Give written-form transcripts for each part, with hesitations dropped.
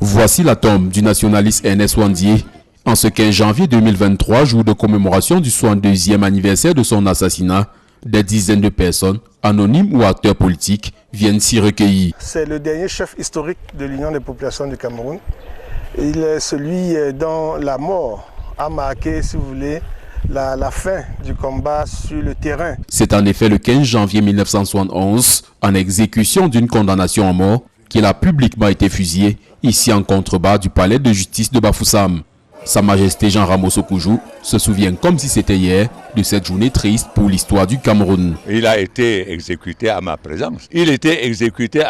Voici la tombe du nationaliste Ernest Ouandié. En ce 15 janvier 2023, jour de commémoration du 62e anniversaire de son assassinat, des dizaines de personnes, anonymes ou acteurs politiques, viennent s'y recueillir. C'est le dernier chef historique de l'Union des populations du Cameroun. Il est celui dont la mort a marqué, si vous voulez, la fin du combat sur le terrain. C'est en effet le 15 janvier 1971, en exécution d'une condamnation à mort, qu'il a publiquement été fusillé, ici en contrebas du palais de justice de Bafoussam. Sa Majesté Jean Ramos Okuju se souvient comme si c'était hier de cette journée triste pour l'histoire du Cameroun. Il a été exécuté à ma présence. Il était exécuté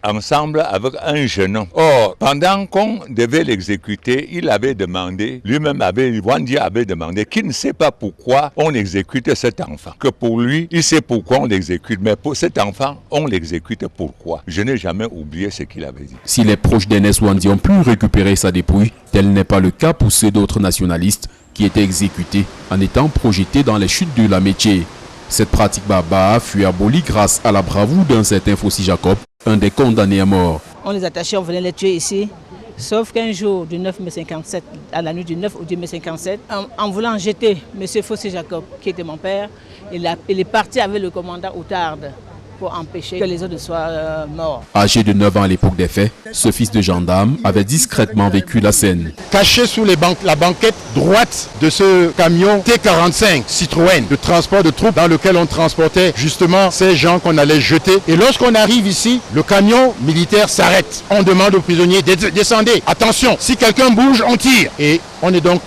ensemble avec un jeune homme. Or, pendant qu'on devait l'exécuter, il avait demandé, lui-même Ouandié avait demandé qu'il ne sait pas pourquoi on exécute cet enfant. Que pour lui, il sait pourquoi on l'exécute, mais pour cet enfant, on l'exécute pourquoi. Je n'ai jamais oublié ce qu'il avait dit. Si les proches d'Ernest Ouandié ont pu récupérer sa dépouille, tel n'est pas le cas pour ceux d'autres nationalistes qui étaient exécutés en étant projetés dans les chutes de la Métier. Cette pratique barbare fut abolie grâce à la bravoure d'un certain Fossi Jacob, un des condamnés à mort. On les attachait, on venait les tuer ici. Sauf qu'un jour du 9 mai 57, à la nuit du 9 au 10 mai 57, en voulant jeter M. Fossi Jacob, qui était mon père, il est parti avec le commandant Outarde pour empêcher que les autres soient morts. Âgé de 9 ans à l'époque des faits, ce fils de gendarme avait discrètement vécu la scène. Caché sous la banquette droite de ce camion T45 Citroën de transport de troupes dans lequel on transportait justement ces gens qu'on allait jeter. Et lorsqu'on arrive ici, le camion militaire s'arrête. On demande aux prisonniers, descendez, attention, si quelqu'un bouge, on tire. Et on est donc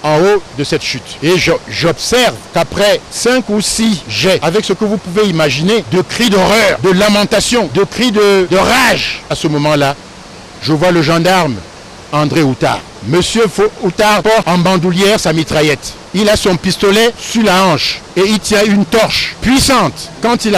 en haut de cette chute. Et j'observe qu'après 5 ou 6 jets, avec ce que vous pouvez imaginer, de cris d'horreur, de lamentation, de cris de rage, à ce moment-là, je vois le gendarme André Outarde. Monsieur Outarde porte en bandoulière sa mitraillette. Il a son pistolet sur la hanche et il tient une torche puissante. Quand il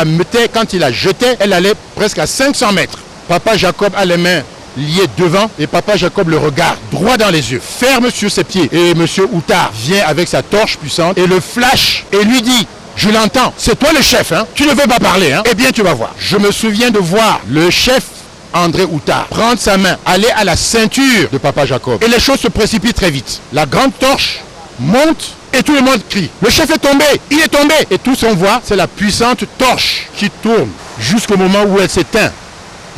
la jetait, elle allait presque à 500 mètres. Papa Jacob a les mains lié devant et papa Jacob le regarde droit dans les yeux, ferme sur ses pieds. Et monsieur Outarde vient avec sa torche puissante et le flash et lui dit: je l'entends, c'est toi le chef, hein? Tu ne veux pas parler, hein? Eh bien tu vas voir. Je me souviens de voir le chef André Outarde prendre sa main, aller à la ceinture de papa Jacob. Et les choses se précipitent très vite. La grande torche monte et tout le monde crie: le chef est tombé, il est tombé. Et tous on voit, c'est la puissante torche qui tourne jusqu'au moment où elle s'éteint.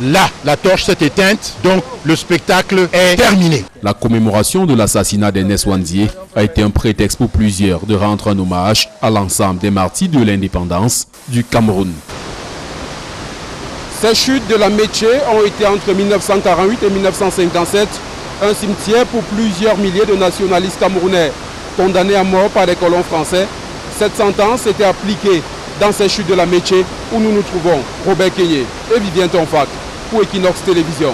Là, la torche s'est éteinte, donc le spectacle est terminé. La commémoration de l'assassinat d'Ernest Ouandié a été un prétexte pour plusieurs de rendre un hommage à l'ensemble des martyrs de l'indépendance du Cameroun. Ces chutes de la Métier ont été entre 1948 et 1957 un cimetière pour plusieurs milliers de nationalistes camerounais condamnés à mort par les colons français. Cette sentence était appliquée dans ces chutes de la Métier où nous nous trouvons. Robert Kenyé et Vivien Tonfac pour Equinox Télévision.